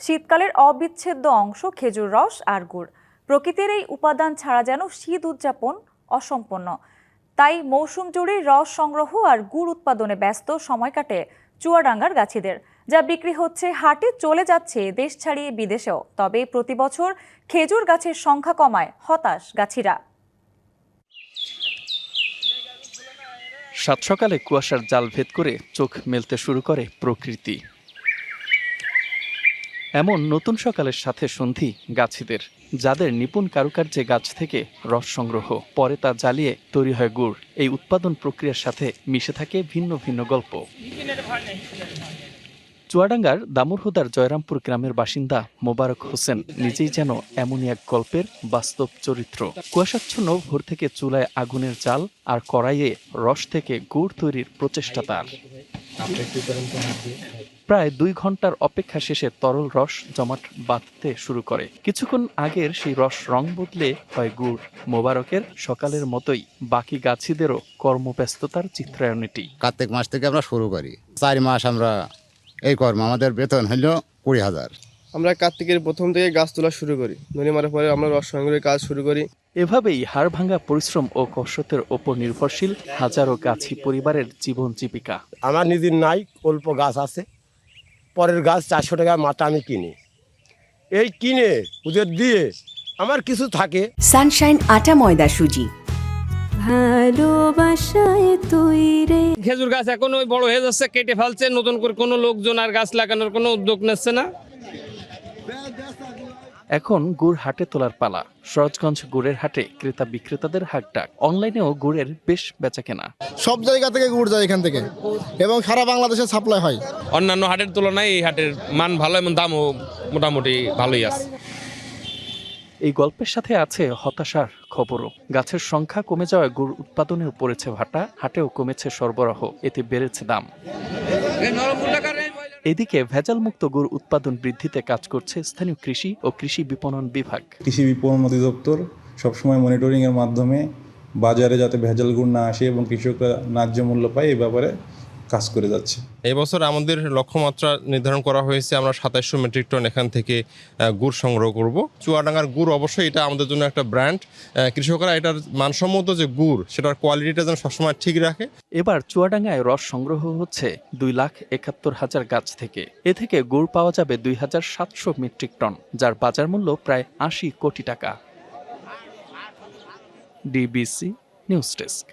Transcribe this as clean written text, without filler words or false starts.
শীতকালের অবিচ্ছেদ্য অংশ খেজুর রস আর গুড়। প্রকৃতির এই উপাদান ছাড়া যেন শীত উদযাপন অসম্পূর্ণ। তাই মৌসুম জুড়ে রস সংগ্রহ আর গুড় উৎপাদনে ব্যস্ত সময় কাটে চুয়াডাঙ্গার গাছিদের, যা বিক্রি হচ্ছে হাটে, চলে যাচ্ছে দেশ ছাড়িয়ে বিদেশেও। তবে প্রতি বছর খেজুর গাছের সংখ্যা কমায় হতাশ গাছিরা। সাত সকালে কুয়াশার জাল ভেদ করে চোখ মেলতে শুরু করে প্রকৃতি। এমন নতুন সকালের সাথে সন্ধি গাছিদের, যাদের নিপুণ কারুকার্যে গাছ থেকে রস সংগ্রহ, পরে তা জ্বালিয়ে তৈরি হয় গুড়। এই উৎপাদন প্রক্রিয়ার সাথে মিশে থাকে ভিন্ন ভিন্ন গল্প। চুয়াডাঙ্গার দামুরহুদার জয়রামপুর গ্রামের বাসিন্দা মোবারক হোসেন নিজেই যেন এমনই এক গল্পের বাস্তব চরিত্র। কুয়াশাচ্ছন্ন ভোর থেকে চুলায় আগুনের জাল আর কড়াইয়ে রস থেকে গুড় তৈরির প্রচেষ্টা তার। প্রায় 2 ঘন্টার অপেক্ষা শেষে তরল রস জমাট বাঁধতে শুরু করে। কিছুক্ষণ আগের সেই রস রং বদলে হয় গুড়। মোবারকের সকালের মতোই বাকি গাছিদেরও কর্মব্যস্ততার চিত্রায়ন এটি। কার্তিক মাস থেকে আমরা শুরু করি, 4 মাস আমরা এই কর্ম। আমাদের বেতন হলো 20,000। আমরা কার্তিকের প্রথম থেকে গাছ তোলা শুরু করি, নদী মারার পরে আমরা রস সংগ্রহের কাজ শুরু করি। এভাবেই হাড় ভাঙা পরিশ্রম ও কসরতের ওপর নির্ভরশীল হাজারো গাছি পরিবারের জীবন জীবিকা। আমার নিজের নাই, অল্প গাছ আছে, পরের গাছ 400 টাকা মাথা আমি কিনি। এই কিনে ওদের দিয়ে আমার কিছু থাকে। সানশাইন আটা ময়দা সুজি, ভালোবাসায় তৈরি। খেজুর গাছ এখন ওই বড় হয়ে যাচ্ছে, কেটে ফেলছে, নতুন করে কোনো লোকজন আর গাছ লাগানোর কোনো উদ্যোগ নিচ্ছে না। এখন গুড় হাটে তোলার পালা। সরোজগঞ্জ গুড়ের হাটে ক্রেতা বিক্রেতাদের হাকডাক। অনলাইনেও গুড়ের বেশ বেচাকেনা। সব জায়গা থেকে গুড় যায় এখান থেকে, এবং সারা বাংলাদেশে সাপ্লাই হয়। অন্যান্য হাটের তুলনায় এই হাটের মান ভালো এবং দামও মোটামুটি ভালোই আছে। এই গল্পের সাথে আছে হতাশার খবরও। গাছের সংখ্যা কমে যাওয়ায় গুড় উৎপাদনেও পড়েছে ভাটা, হাটেও কমেছে সরবরাহ, এতে বেড়েছে দাম। এদিকে ভেজালমুক্ত গুড় উৎপাদন বৃদ্ধিতে কাজ করছে স্থানীয় কৃষি ও কৃষি বিপণন বিভাগ। কৃষি বিপণন অধিদপ্তর সবসময় মনিটরিং এর মাধ্যমে বাজারে যাতে ভেজাল গুড় না আসে এবং কৃষকরা ন্যায্য মূল্য পায় এই ব্যাপারে কাজ করে যাচ্ছে। এই বছর আমাদের লক্ষ্যমাত্রা নির্ধারণ করা হয়েছে, আমরা 2700 মেট্রিক টন এখান থেকে গুড় সংগ্রহ করব। চুয়াডাঙ্গার গুড় অবশ্যই এটা আমাদের জন্য একটা ব্র্যান্ড। কৃষকরা এটার মানসম্মত যে গুড়, সেটার কোয়ালিটিটা যেন সবসময় ঠিক রাখে। এবার চুয়াডাঙ্গায় রস সংগ্রহ হচ্ছে 2,71,000 গাছ থেকে। এ থেকে গুড় পাওয়া যাবে 2,700 মেট্রিক টন, যার বাজার মূল্য প্রায় 80 কোটি টাকা। DBC news desk.